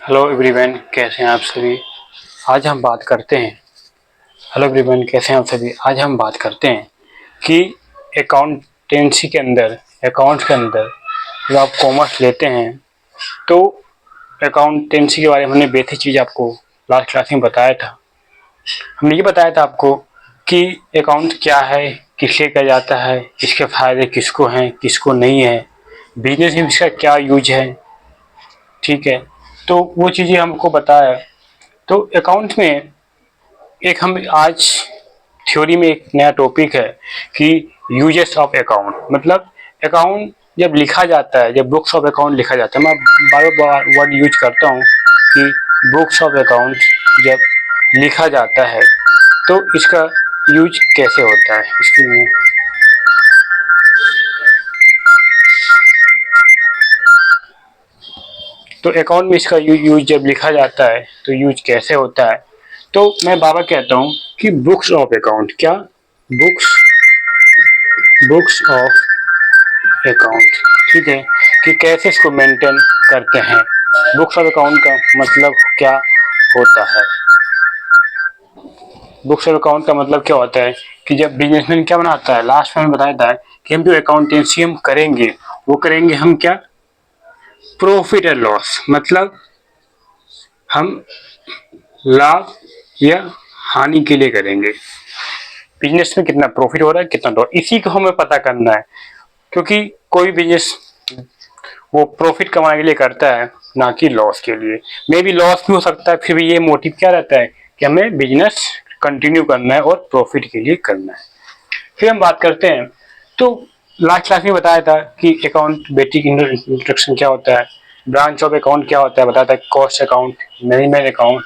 Hello everyone, कैसे हैं आप सभी। आज हम बात करते हैं हेलो एवरीवन, कैसे हैं आप सभी। आज हम बात करते हैं कि अकाउंटेंसी के अंदर, अकाउंट्स के अंदर जब आप कॉमर्स लेते हैं तो अकाउंटेंसी के बारे में हमने बेसिक चीज़ आपको लास्ट क्लास में बताया था। हमने ये बताया था आपको कि अकाउंट क्या है, किससे किया जाता है, इसके फ़ायदे किसको हैं, किसको नहीं है, बिजनेस में इसका क्या यूज है। ठीक है, तो वो चीज़ें हमको बताया। तो अकाउंट में एक हम आज थ्योरी में एक नया टॉपिक है कि यूजेस ऑफ अकाउंट, मतलब अकाउंट जब लिखा जाता है, जब बुक्स ऑफ अकाउंट लिखा जाता है, मैं बार बार वर्ड यूज करता हूँ कि बुक्स ऑफ अकाउंट जब लिखा जाता है तो इसका यूज कैसे होता है। इसके लिए तो अकाउंट में इसका यूज जब लिखा जाता है तो यूज कैसे होता है। तो मैं बाबा कहता हूँ कि बुक्स ऑफ अकाउंट, क्या बुक्स बुक्स ऑफ अकाउंट, ठीक है, कि कैसे इसको मेंटेन करते हैं। बुक्स ऑफ अकाउंट का मतलब क्या होता है। बुक्स ऑफ अकाउंट का मतलब क्या होता है कि जब बिजनेसमैन क्या बनाता है, लास्ट में बताया था कि हम जो अकाउंटेंसी हम करेंगे वो करेंगे हम क्या, प्रॉफिट एंड लॉस, मतलब हम लाभ या हानि के लिए करेंगे। बिजनेस में कितना प्रॉफिट हो रहा है, कितना लॉस, इसी को हमें पता करना है। क्योंकि कोई बिजनेस वो प्रॉफिट कमाने के लिए करता है, ना कि लॉस के लिए। मे भी लॉस भी हो सकता है, फिर भी ये मोटिव क्या रहता है कि हमें बिजनेस कंटिन्यू करना है और प्रॉफिट के लिए करना है। फिर हम बात करते हैं, तो लास्ट क्लास में बताया था कि अकाउंट बेसिक इंट्रोडक्शन क्या होता है, ब्रांच ऑफ अकाउंट क्या होता है, बताया था कॉस्ट अकाउंट, मैनेजमेंट अकाउंट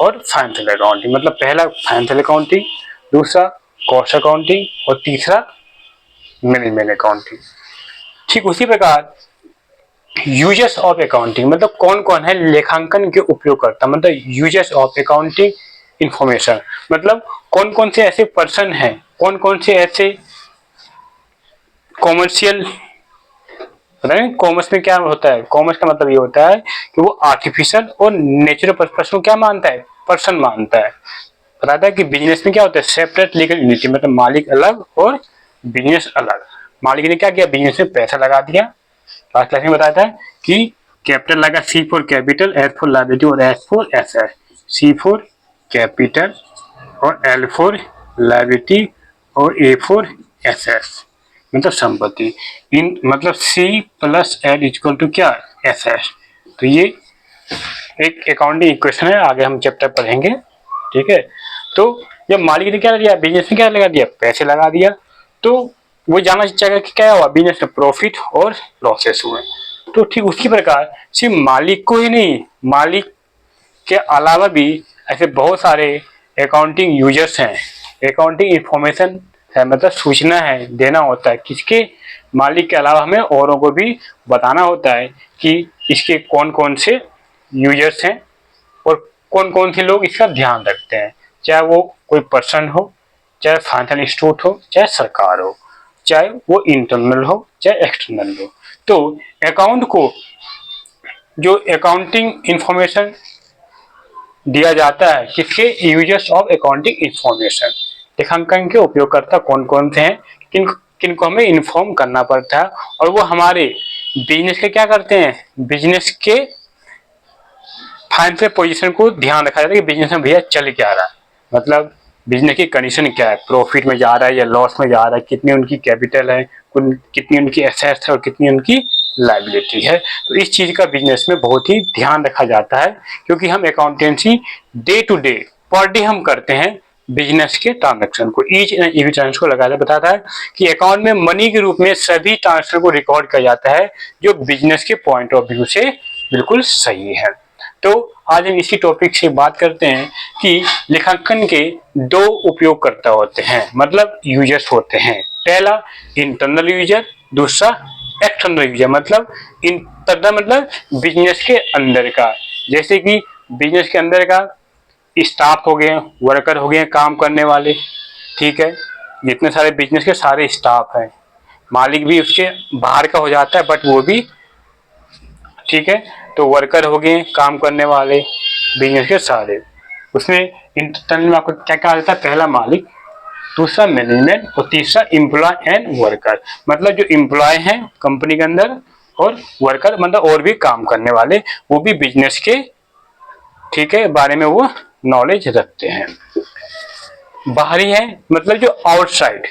और फाइनेंशियल अकाउंटिंग। मतलब पहला फाइनेंशियल अकाउंटिंग, दूसरा कॉस्ट अकाउंटिंग और तीसरा मैनेजमेंट अकाउंटिंग। ठीक उसी प्रकार यूजर्स ऑफ अकाउंटिंग, मतलब कौन कौन है लेखांकन के उपयोग करता, मतलब यूजर्स ऑफ अकाउंटिंग इंफॉर्मेशन, मतलब कौन कौन से ऐसे पर्सन हैं, कौन कौन से ऐसे कॉमर्शियल, पता नहीं कॉमर्स में क्या होता है। कॉमर्स का मतलब ये होता है कि वो आर्टिफिशियल और नेचुरल पर्पस को क्या मानता है, पर्सन मानता है। बताता है कि बिजनेस में क्या होता है, सेपरेट लीगल यूनिटी, मतलब मालिक अलग और बिजनेस अलग। मालिक ने क्या किया, बिजनेस में पैसा लगा दिया। लास्ट क्लास में बताया था कि कैपिटल लगा C for capital, S for liability और S for asset. C for capital और एल फॉर लायबिलिटी और ए फॉर एसेट, मतलब संपत्ति। इन मतलब C plus L equal to क्या, एसेट। तो ये एक अकाउंटिंग इक्वेशन है, आगे हम चैप्टर पढ़ेंगे। ठीक है, तो जब मालिक ने क्या दिया, बिजनेस में क्या लगा दिया, पैसे लगा दिया, तो वो जानना चाहेगा कि क्या हुआ, बिजनेस में प्रॉफिट और लॉसेस हुए। तो ठीक उसी प्रकार सिर्फ मालिक को ही नहीं, मालिक के अलावा भी ऐसे बहुत सारे अकाउंटिंग यूजर्स हैं। अकाउंटिंग इंफॉर्मेशन है, मतलब सूचना है, देना होता है किसके, मालिक के अलावा हमें औरों को भी बताना होता है कि इसके कौन कौन से यूजर्स हैं और कौन कौन से लोग इसका ध्यान रखते हैं। चाहे वो कोई पर्सन हो, चाहे फाइनेंशियल इंस्टीट्यूट हो, चाहे सरकार हो, चाहे वो इंटरनल हो चाहे एक्सटर्नल हो। तो अकाउंट को जो अकाउंटिंग इंफॉर्मेशन दिया जाता है किसके, यूजर्स ऑफ अकाउंटिंग इंफॉर्मेशन। लेखांकन के उपयोगकर्ता कौन कौन से हैं, किन किनको हमें इन्फॉर्म करना पड़ता है, और वो हमारे बिजनेस के क्या करते हैं, बिजनेस के फाइनेंशियल पोजीशन को ध्यान रखा जाता है कि बिजनेस में भैया चल क्या रहा है, मतलब बिजनेस की कंडीशन क्या है, प्रॉफिट में जा रहा है या लॉस में जा रहा है, कितनी उनकी कैपिटल है, कितनी उनकी एसेट्स है और कितनी उनकी लायबिलिटी है। तो इस चीज का बिजनेस में बहुत ही ध्यान रखा जाता है, क्योंकि हम accountancy day to day, per day हम करते हैं बिजनेस के ट्रांजेक्शन को, ईच एंड एवरी ट्रांजेक्शन को लगाया बताता है कि अकाउंट में मनी के रूप में सभी ट्रांजेक्शन को रिकॉर्ड किया जाता है जो बिजनेस के पॉइंट ऑफ व्यू से बिल्कुल सही है। तो आज हम इसी टॉपिक से बात करते हैं कि लेखांकन के दो उपयोगकर्ता होते हैं, मतलब यूजर्स होते हैं। पहला इंटरनल यूजर, दूसरा एक्सटर्नल यूजर। मतलब इंटरनल मतलब बिजनेस के अंदर का, जैसे कि बिजनेस के अंदर का स्टाफ हो गए, वर्कर हो गए, काम करने वाले। ठीक है, जितने सारे बिजनेस के सारे स्टाफ हैं, मालिक भी उसके बाहर का हो जाता है बट वो भी, ठीक है, तो वर्कर हो गए काम करने वाले बिजनेस के सारे। उसमें इंटरनल में आपको क्या कहा जाता है, पहला मालिक, दूसरा मैनेजमेंट और तीसरा एम्प्लॉय एंड वर्कर। मतलब जो एम्प्लॉय हैं कंपनी के अंदर और वर्कर मतलब और भी काम करने वाले, वो भी बिजनेस के ठीक है बारे में वो नॉलेज रखते हैं। बाहरी है मतलब जो आउटसाइड,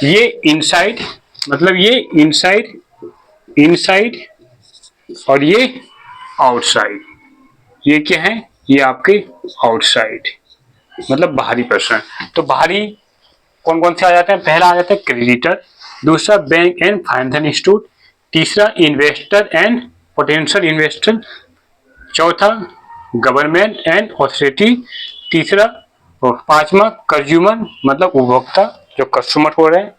ये इनसाइड मतलब ये इनसाइड, इनसाइड और ये आउटसाइड, ये क्या है, ये आपके आउटसाइड मतलब बाहरी पर्सन। तो बाहरी कौन कौन से आ जाते हैं, पहला आ जाता है क्रेडिटर, दूसरा बैंक एंड फाइनेंशियल इंस्टीट्यूट, तीसरा इन्वेस्टर एंड पोटेंशियल इन्वेस्टर, चौथा गवर्नमेंट एंड अथॉरिटी, तीसरा और पांचवा कंज्यूमर मतलब उपभोक्ता जो कस्टमर हो रहे हैं,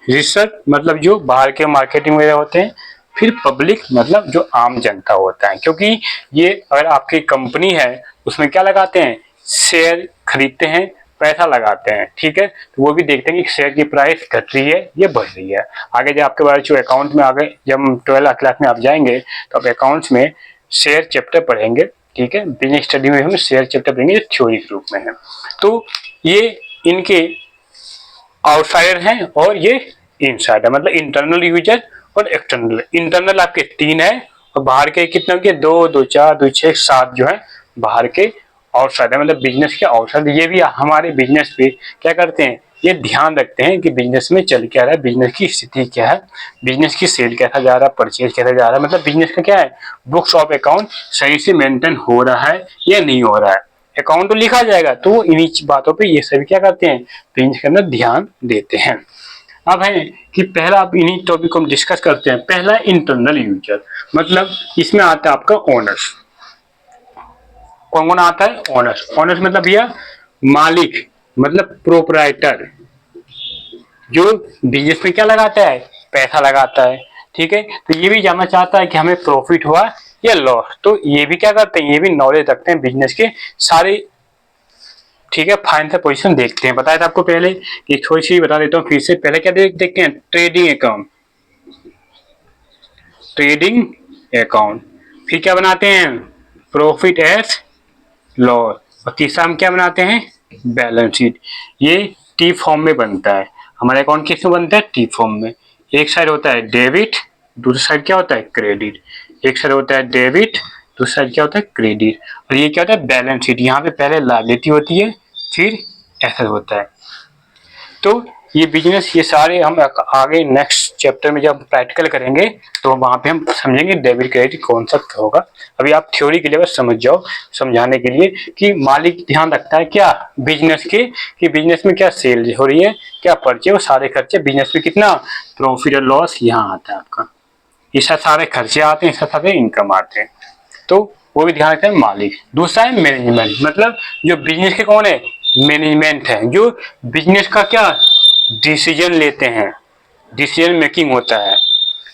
रिसर्च मतलब जो बाहर के मार्केटिंग वगैरह होते हैं, फिर पब्लिक मतलब जो आम जनता होता है। क्योंकि ये अगर आपकी कंपनी है उसमें क्या लगाते हैं, शेयर खरीदते हैं, पैसा लगाते हैं, ठीक है, तो वो भी देखते हैं कि शेयर की प्राइस घट रही है या बढ़ रही है। आगे जब आपके बारे जो अकाउंट में आगे जब हम 12th क्लास में आप जाएंगे तो आप अकाउंट्स में शेयर चैप्टर पढ़ेंगे, ठीक है, बिजनेस स्टडी में हम शेयर चैप्टर पढ़ेंगे जो थ्योरी के रूप में है। तो ये इनके आउटसाइडर हैं और ये इनसाइडर मतलब इंटरनल यूजर और एक्सटर्नल। इंटरनल आपके 3 है और बाहर के कितने होंगे, 2, 2, 4, 2, 6, 7 जो है बाहर के आउटसाइडर मतलब बिजनेस के आउटसाइडर। ये भी हमारे बिजनेस पे क्या करते हैं, ये ध्यान रखते हैं कि बिजनेस में चल क्या रहा है, बिजनेस की स्थिति क्या है, बिजनेस की सेल कैसा जा रहा है, परचेज कैसा जा रहा है, मतलब बिजनेस का क्या है, बुक्स ऑफ अकाउंट सही से मेंटेन हो रहा है या नहीं हो रहा है। अकाउंट तो लिखा जाएगा तो वो इन्हीं बातों पे ये सभी क्या करते हैं, बिजनेस के अंदर ध्यान देते हैं। अब है कि पहला आप इन्हीं टॉपिक को हम डिस्कस करते हैं। पहला इंटरनल यूजर मतलब इसमें आता है आपका ओनर्स। कौन कौन आता है, ओनर्स। ओनर्स मतलब भैया मालिक मतलब प्रोपराइटर, जो बिजनेस में क्या लगाता है, पैसा लगाता है, ठीक है। तो ये भी जानना चाहता है कि हमें प्रॉफिट हुआ या लॉस, तो ये भी क्या करते हैं, ये भी नॉलेज रखते हैं बिजनेस के सारे, ठीक है, फाइनेंशियल पोजीशन देखते हैं। बताया था आपको पहले कि थोड़ी सी बता देता हूँ फिर से। पहले क्या देखते हैं, ट्रेडिंग अकाउंट, ट्रेडिंग अकाउंट, फिर क्या बनाते हैं, प्रॉफिट एज लॉस, और तीसरा हम क्या बनाते हैं, बैलेंस शीट। ये टी फॉर्म में बनता है, हमारे अकाउंट किस में बनता है, टी फॉर्म में। एक साइड होता है डेबिट, दूसरी साइड क्या होता है, क्रेडिट। एक साइड होता है डेबिट, दूसरी साइड क्या होता है, क्रेडिट। और ये क्या होता है, बैलेंस शीट। यहाँ पे पहले लायबिलिटी होती है फिर एसेट होता है। तो ये बिजनेस ये सारे हम आगे नेक्स्ट चैप्टर में जब प्रैक्टिकल करेंगे तो वहां पे हम समझेंगे डेबिट क्रेडिट कौन सा होगा। अभी आप थ्योरी के लिए बस समझ जाओ, समझाने के लिए कि मालिक ध्यान रखता है क्या बिजनेस के, कि बिजनेस में क्या सेल हो रही है, क्या पर्चे, वो सारे खर्चे बिजनेस में कितना प्रॉफिट और लॉस यहाँ आता है आपका, ये सारे खर्चे आते हैं, सारे इनकम आते हैं, तो वो भी ध्यान रखते हैं मालिक। दूसरा है मैनेजमेंट मतलब जो बिजनेस के कौन है, मैनेजमेंट है, जो बिजनेस का क्या डिसीजन लेते हैं, डिसीजन मेकिंग होता है,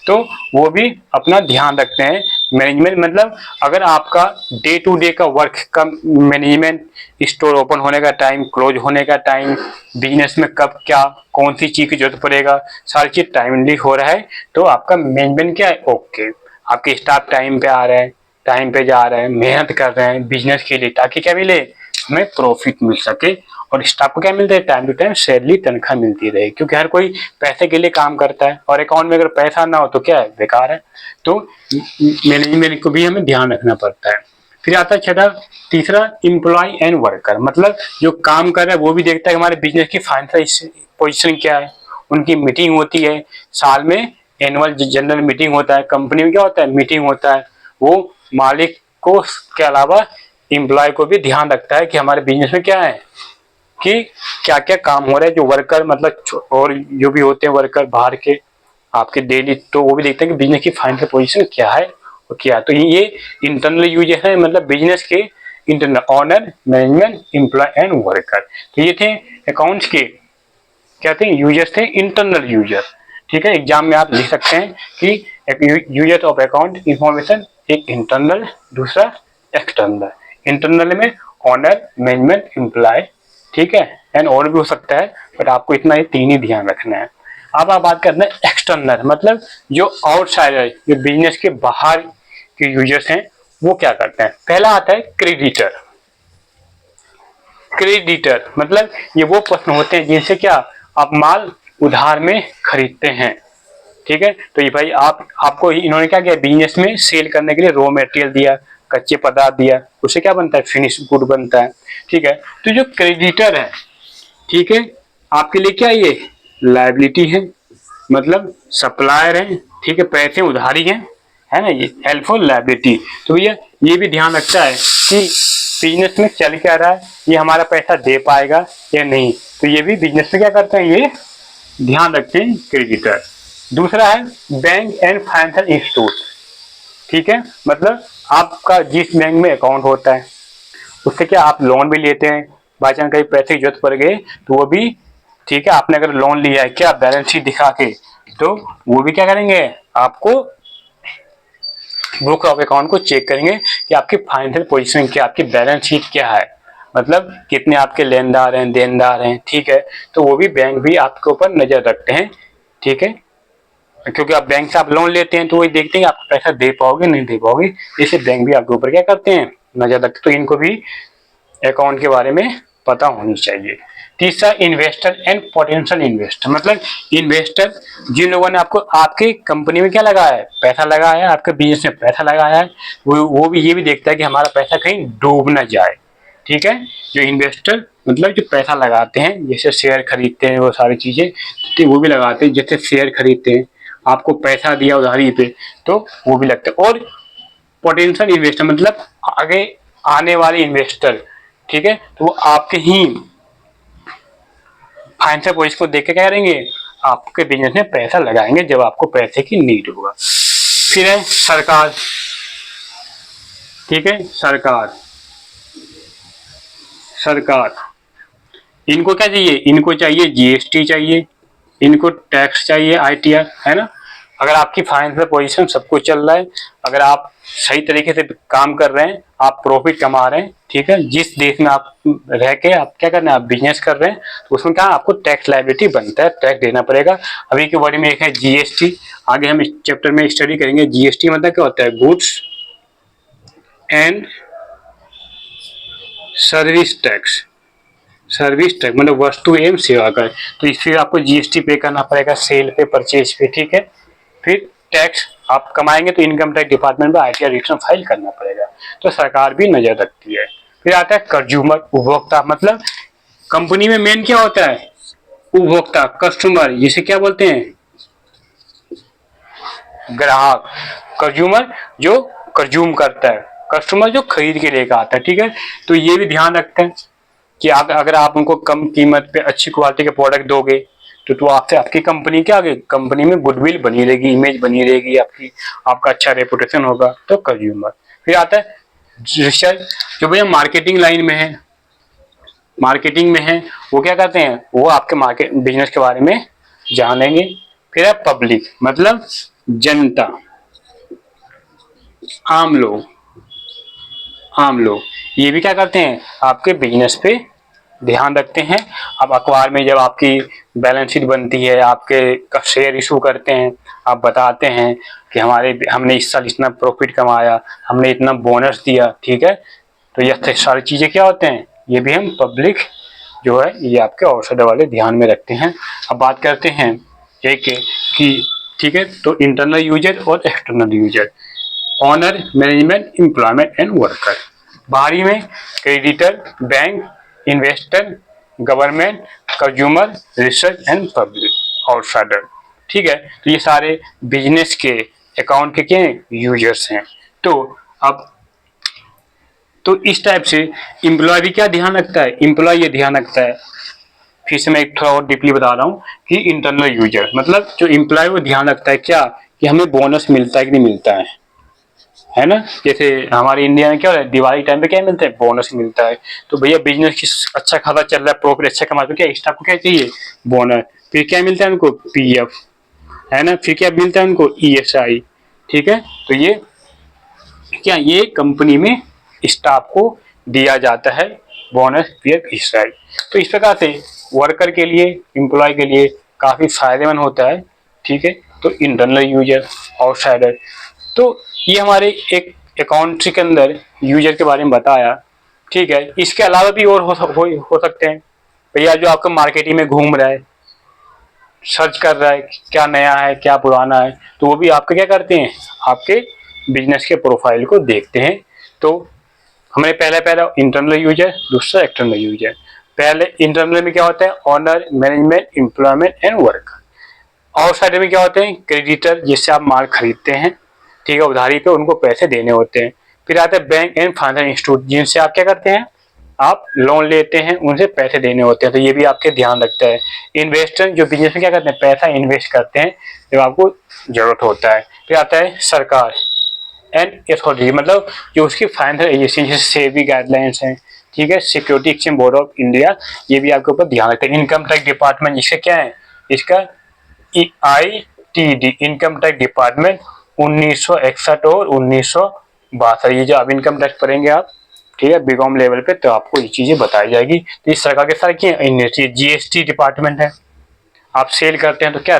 तो वो भी अपना ध्यान रखते हैं। मैनेजमेंट मतलब अगर आपका डे टू डे का वर्क का मैनेजमेंट, स्टोर ओपन होने का टाइम, क्लोज होने का टाइम, बिजनेस में कब क्या कौन सी चीज की जरूरत पड़ेगा, सारी चीज टाइमली हो रहा है, तो आपका मैनेजमेंट क्या है, ओके। आपके स्टाफ टाइम पे आ रहे हैं, टाइम पे जा रहे हैं, मेहनत कर रहे हैं बिजनेस के लिए, ताकि क्या मिले, हमें प्रॉफिट मिल सके, और स्टाफ को क्या मिलता है, टाइम टू टाइम सैलरी तनख्वाह मिलती रहे। क्योंकि हर कोई पैसे के लिए काम करता है और अकाउंट में अगर पैसा ना हो तो क्या है, बेकार है। तो मैनेजमेंट को भी हमें ध्यान रखना पड़ता है। फिर आता है छठा, तीसरा एम्प्लॉय एंड वर्कर मतलब जो काम कर रहा है वो भी देखता है हमारे बिजनेस की फाइनेंशियल पोजीशन क्या है। उनकी मीटिंग होती है साल में, एनुअल जनरल मीटिंग होता है, कंपनी में क्या होता है, मीटिंग होता है। वो मालिक को के अलावा एम्प्लॉय को भी ध्यान रखता है कि हमारे बिजनेस में क्या है, कि क्या क्या काम हो रहा है। जो वर्कर मतलब और जो भी होते हैं वर्कर बाहर के आपके डेली, तो वो भी देखते हैं कि बिजनेस की फाइनेंशियल पोजीशन क्या है और क्या। तो ये इंटरनल यूजर है मतलब बिजनेस के internal, owner, management, employ and worker. तो ये थे अकाउंट्स के क्या थे, यूजर्स थे, इंटरनल यूजर। ठीक है, एग्जाम में आप लिख सकते हैं कि एक यूजर ऑफ अकाउंट इंफॉर्मेशन, एक इंटरनल, दूसरा एक्सटर्नल। इंटरनल में ओनर, मैनेजमेंट, एम्प्लॉय, ठीक है, एंड और भी हो सकता है, बट आपको इतना ये 3 ही ध्यान रखना है। अब आप बात करते हैं एक्सटर्नल मतलब जो आउटसाइडर, जो बिजनेस के बाहर के यूजर्स हैं वो क्या करते हैं। पहला आता है क्रेडिटर। क्रेडिटर मतलब ये वो प्रश्न होते हैं जिनसे क्या आप माल उधार में खरीदते हैं, ठीक है। तो ये भाई आपको इन्होंने क्या किया, बिजनेस में सेल करने के लिए रॉ मटेरियल दिया, कच्चे पदार्थ दिया, उससे क्या बनता है, फिनिश गुड बनता है, ठीक है। तो जो क्रेडिटर है, ठीक है, आपके लिए क्या ये लायबिलिटी है, मतलब सप्लायर है, ठीक है, पैसे उधारी है ना, ये हेल्पफुल लायबिलिटी। तो भैया ये भी ध्यान रखता है कि बिजनेस में चल क्या रहा है, ये हमारा पैसा दे पाएगा या नहीं, तो ये भी बिजनेस में क्या करते हैं, ये ध्यान रखते हैं क्रेडिटर। दूसरा है बैंक एंड फाइनेंशियल इंस्टीट्यूट, ठीक है, मतलब आपका जिस बैंक में अकाउंट होता है उससे क्या आप लोन भी लेते हैं, बाई चांस कहीं पैसे की जरूरत पड़ गई तो वो भी, ठीक है, आपने अगर लोन लिया है क्या बैलेंस शीट दिखा के, तो वो भी क्या करेंगे, आपको बुक ऑफ अकाउंट को चेक करेंगे कि आपकी फाइनेंशियल पोजीशन क्या, आपकी बैलेंस शीट क्या है, मतलब कितने आपके लेनदार हैं, देनदार हैं, ठीक है। तो वो भी बैंक भी आपके ऊपर नजर रखते हैं, ठीक है, क्योंकि आप बैंक से आप लोन लेते हैं तो वही देखते हैं आप पैसा दे पाओगे नहीं दे पाओगे, इससे बैंक भी आपके ऊपर क्या करते हैं, नजर रखते। तो इनको भी अकाउंट के बारे में पता होनी चाहिए। तीसरा इन्वेस्टर एंड पोटेंशियल इन्वेस्टर, मतलब इन्वेस्टर जिन लोगों ने आपको आपके कंपनी में क्या लगाया है, पैसा लगाया है, आपके बिजनेस में पैसा लगाया है, वो भी ये भी देखता है कि हमारा पैसा कहीं डूब ना जाए, ठीक है। जो इन्वेस्टर मतलब जो पैसा लगाते हैं, जैसे शेयर खरीदते हैं, वो सारी चीजें तो वो भी लगाते हैं, जैसे शेयर खरीदते हैं, आपको पैसा दिया उधारी पे तो वो भी लगता है। और पोटेंशियल इन्वेस्टर मतलब आगे आने वाले इन्वेस्टर, ठीक है, तो वो आपके ही फाइनेंशियल पोजीशन को देख के क्या करेंगे, आपके बिजनेस में पैसा लगाएंगे जब आपको पैसे की नीड होगा। फिर है सरकार, ठीक है, सरकार सरकार इनको क्या चाहिए, इनको चाहिए जीएसटी चाहिए, इनको टैक्स चाहिए, आईटीआर, है ना। अगर आपकी फाइनेंशियल पोजीशन सब कुछ चल रहा है, अगर आप सही तरीके से काम कर रहे हैं, आप प्रॉफिट कमा रहे हैं, ठीक है, जिस देश में आप रह के आप क्या कर रहे हैं, आप बिजनेस कर रहे हैं, तो उसमें क्या आपको टैक्स लायबिलिटी बनता है, टैक्स देना पड़ेगा। अभी के बारे में एक है जीएसटी, आगे हम इस चैप्टर में स्टडी करेंगे। जीएसटी मतलब क्या होता है, goods and service tax, service tax मतलब वस्तु एवं सेवा कर, तो इससे आपको जीएसटी पे करना पड़ेगा, सेल पे, परचेज पे, ठीक है। फिर टैक्स आप कमाएंगे तो इनकम टैक्स डिपार्टमेंट में आईटीआर रिटर्न फाइल करना पड़ेगा, तो सरकार भी नजर रखती है। फिर आता है कंज्यूमर, उपभोक्ता, मतलब कंपनी में मेन क्या होता है, उपभोक्ता, कस्टमर, जिसे क्या बोलते हैं, ग्राहक। कंज्यूमर जो कंज्यूम करता है, कस्टमर जो खरीद के लेकर आता है, ठीक है। तो ये भी ध्यान रखते हैं कि अगर आप उनको कम कीमत पे अच्छी क्वालिटी के प्रोडक्ट दोगे तो आपसे आपकी कंपनी क्या आगे, कंपनी में गुडविल बनी रहेगी, इमेज बनी रहेगी आपकी, आपका अच्छा रेपुटेशन होगा, तो कंज्यूमर। फिर आता है रिसर्च, जो भैया मार्केटिंग लाइन में है, मार्केटिंग में है, वो क्या करते हैं, वो आपके मार्केट बिजनेस के बारे में जानेंगे। फिर है पब्लिक, मतलब जनता, आम लोग, आम लोग ये भी क्या करते हैं, आपके बिजनेस पे ध्यान रखते हैं। अब अखबार में जब आपकी बैलेंस शीट बनती है, आपके शेयर इशू करते हैं, आप बताते हैं कि हमने इस साल इतना प्रॉफिट कमाया, हमने इतना बोनस दिया, ठीक है। तो ये सारी चीजें क्या होते हैं, ये भी हम पब्लिक जो है ये आपके औषध वाले ध्यान में रखते हैं। अब बात करते हैं एक कि, ठीक है, तो इंटरनल यूजर और external user, owner, management, employment and worker. बाहरी में creditor, bank, investor, government, consumer, research and public, outsider, ठीक है। तो ये सारे बिजनेस के अकाउंट के क्या यूजर्स हैं। तो अब तो इस टाइप से एम्प्लॉय भी क्या ध्यान रखता है, एम्प्लॉय ये ध्यान रखता है, फिर से मैं एक थोड़ा और डीपली बता रहा हूँ कि इंटरनल यूजर मतलब जो एम्प्लॉय वो ध्यान रखता है क्या, कि हमें बोनस मिलता है कि नहीं मिलता है ना। जैसे हमारे इंडिया में क्या होता है, दिवाली टाइम पे क्या मिलता है, बोनस मिलता है। तो भैया बिजनेस की अच्छा खासा चल रहा है, प्रॉफिट अच्छा कमा, तो क्या स्टाफ को क्या चाहिए, बोनस। फिर क्या मिलता है उनको, पीएफ, है ना। फिर क्या मिलता है उनको, ईएसआई, ठीक है। तो ये क्या, ये कंपनी में स्टाफ को दिया जाता है, बोनस, पीएफ, ईएसआई। तो इस प्रकार से वर्कर के लिए, एम्प्लॉय के लिए काफी फायदेमंद होता है, ठीक है। तो इंटरनल यूजर, आउटसाइडर, तो ये हमारे एक अकाउंट के अंदर यूजर के बारे में बताया, ठीक है। इसके अलावा भी और हो सकते हैं। भैया जो आपका मार्केटिंग में घूम रहा है, सर्च कर रहा है क्या नया है क्या पुराना है, तो वो भी आपके क्या करते हैं, आपके बिजनेस के प्रोफाइल को देखते हैं। तो हमें पहला इंटरनल यूजर, दूसरा एक्सटर्नल यूजर। पहले इंटरनल में क्या होता है, owner, management, employment and work. Outside में क्या होते हैं, क्रेडिटर, जिससे आप माल खरीदते हैं, ठीक है, उधारी पे उनको पैसे देने होते हैं। फिर आते हैं बैंक एंड फाइनेंशियल इंस्टीट्यूट, जिनसे आप क्या करते हैं, आप लोन लेते हैं, उनसे पैसे देने होते हैं, तो ये भी आपके ध्यान रखता है। इन्वेस्टर जो बिजनेस में क्या करते हैं, पैसा इन्वेस्ट करते हैं जब आपको जरूरत होता है। फिर आता है सरकार एंड अथॉरिटी, मतलब जो उसकी फाइनेंशियल एजेंसी, जैसे सेबी गाइडलाइंस हैं, ठीक है, security exchange board of India, ये भी आपके ऊपर ध्यान रखते हैं। इनकम टैक्स डिपार्टमेंट, जिसका क्या है, इसका ITD, इनकम टैक्स डिपार्टमेंट 1961 और 1962, ये जो आप इनकम टैक्स पढ़ेंगे आप, ठीक है, बीकॉम लेवल पे, तो आपको ये चीजें बताई जाएगी। तो इस सरकार के साथ क्या GST डिपार्टमेंट है, आप सेल करते हैं तो क्या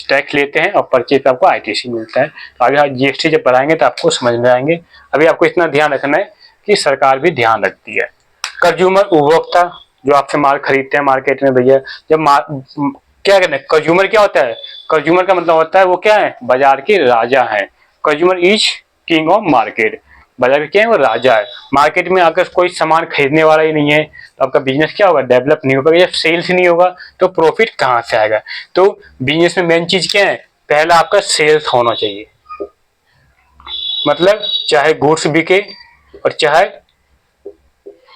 टैक्स लेते हैं, और परचेज पे आपको ITC मिलता है। तो आगे GST जब पढ़ाएंगे तो आपको समझ में आएंगे। अभी आपको इतना ध्यान रखना है कि सरकार भी ध्यान रखती है। कंज्यूमर, उपभोक्ता, जो आपसे माल खरीदते हैं मार्केट में, भैया जब क्या कहते हैं, कंज्यूमर क्या होता है, कंज्यूमर का मतलब होता है वो क्या है, बाजार के राजा है। Consumer is king of market, बाजार के क्या है, वो राजा है। मार्केट में अगर कोई सामान खरीदने वाला ही नहीं है तो आपका बिजनेस क्या होगा, डेवलप नहीं होगा। जब सेल्स नहीं होगा तो प्रॉफिट कहाँ से आएगा। तो बिजनेस में मेन चीज क्या है, पहला आपका सेल्स होना चाहिए, मतलब चाहे गुड्स बिके और चाहे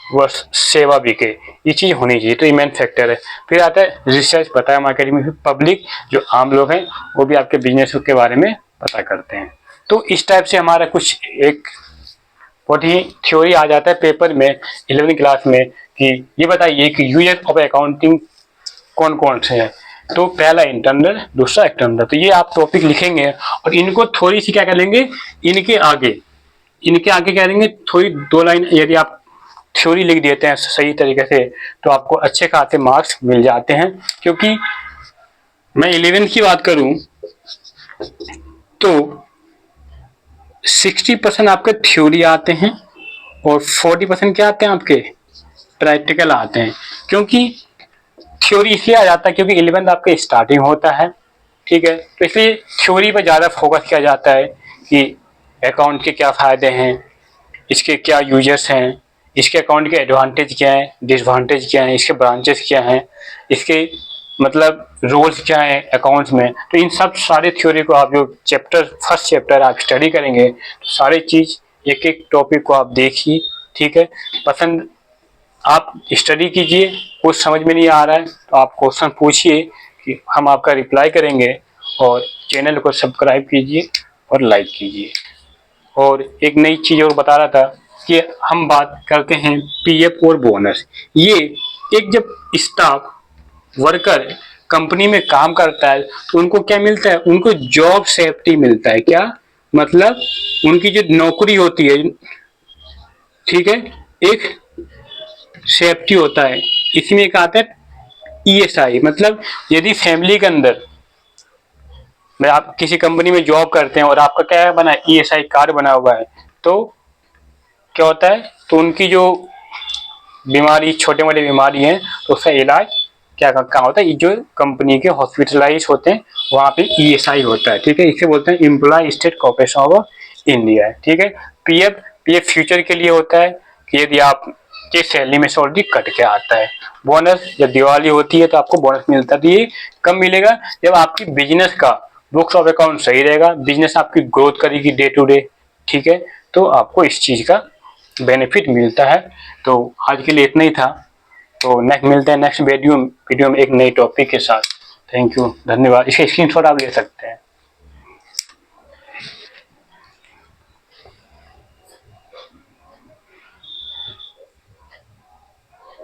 वह सेवा बिके, ये चीज होनी चाहिए। तो ये मेन फैक्टर है। फिर आता है रिसर्च, पता है मार्केटिंग में पब्लिक, जो आम लोग हैं वो भी आपके बिजनेस के बारे में पता करते हैं। तो इस टाइप से हमारा कुछ एक बहुत ही थ्योरी आ जाता है पेपर में 11वीं क्लास में, कि ये बताइए कि यूजर ऑफ अकाउंटिंग कौन कौन से हैं। तो पहला इंटरनल, दूसरा एक्सटर्नल। तो ये आप टॉपिक लिखेंगे और इनको थोड़ी सी क्या कर लेंगे, इनके आगे क्या लेंगे, थोड़ी 2 लाइन यदि आप थ्योरी लिख देते हैं सही तरीके से, तो आपको अच्छे खासे मार्क्स मिल जाते हैं। क्योंकि मैं 11th की बात करूं तो 60% आपके थ्योरी आते हैं और 40% क्या आते हैं, आपके प्रैक्टिकल आते हैं। क्योंकि थ्योरी इसलिए आ जाता है क्योंकि 11th आपका स्टार्टिंग होता है, ठीक है, तो इसलिए थ्योरी पर ज़्यादा फोकस किया जाता है कि अकाउंट के क्या फ़ायदे हैं, इसके क्या यूजर्स हैं, इसके अकाउंट के एडवांटेज क्या है, डिसवांटेज क्या है, इसके ब्रांचेस क्या हैं, इसके मतलब रोल्स क्या है अकाउंट्स में। तो इन सब सारे थ्योरी को आप जो फर्स्ट चैप्टर आप स्टडी करेंगे, तो सारी चीज़ एक एक टॉपिक को आप देखिए, ठीक है। पसंद आप स्टडी कीजिए, कुछ समझ में नहीं आ रहा है तो आप क्वेश्चन पूछिए कि हम आपका रिप्लाई करेंगे। और चैनल को सब्सक्राइब कीजिए और लाइक कीजिए। और एक नई चीज़ और बता रहा था कि हम बात करते हैं PF और बोनस। ये एक जब स्टाफ वर्कर कंपनी में काम करता है तो उनको क्या मिलता है, उनको जॉब सेफ्टी मिलता है। क्या मतलब, उनकी जो नौकरी होती है, ठीक है, एक सेफ्टी होता है। इसमें एक आता है ESI, मतलब यदि फैमिली के अंदर में आप किसी कंपनी में जॉब करते हैं और आपका क्या बना है, ESI कार्ड बना हुआ है, तो क्या होता है, तो उनकी जो बीमारी, छोटे मोटे बीमारी है, तो उसका इलाज क्या कहाँ होता है, जो कंपनी के हॉस्पिटलाइज होते हैं वहाँ पे ESI होता है, ठीक है। इसे बोलते हैं employ state corporation of India, ठीक है। PF फ्यूचर के लिए होता है कि यदि आप के सैलरी में से ऑलरेडी कट के आता है। बोनस, जब दिवाली होती है तो आपको बोनस मिलता है। तो ये कब मिलेगा, जब आपकी बिजनेस का बुक्स ऑफ अकाउंट सही रहेगा, बिजनेस आपकी ग्रोथ करेगी डे टू डे, ठीक है, तो आपको इस चीज का बेनिफिट मिलता है। तो आज के लिए इतना ही था। तो नेक्स्ट मिलते हैं नेक्स्ट वीडियो में एक नई टॉपिक के साथ। थैंक यू, धन्यवाद। इसके स्क्रीनशॉट आप ले सकते हैं।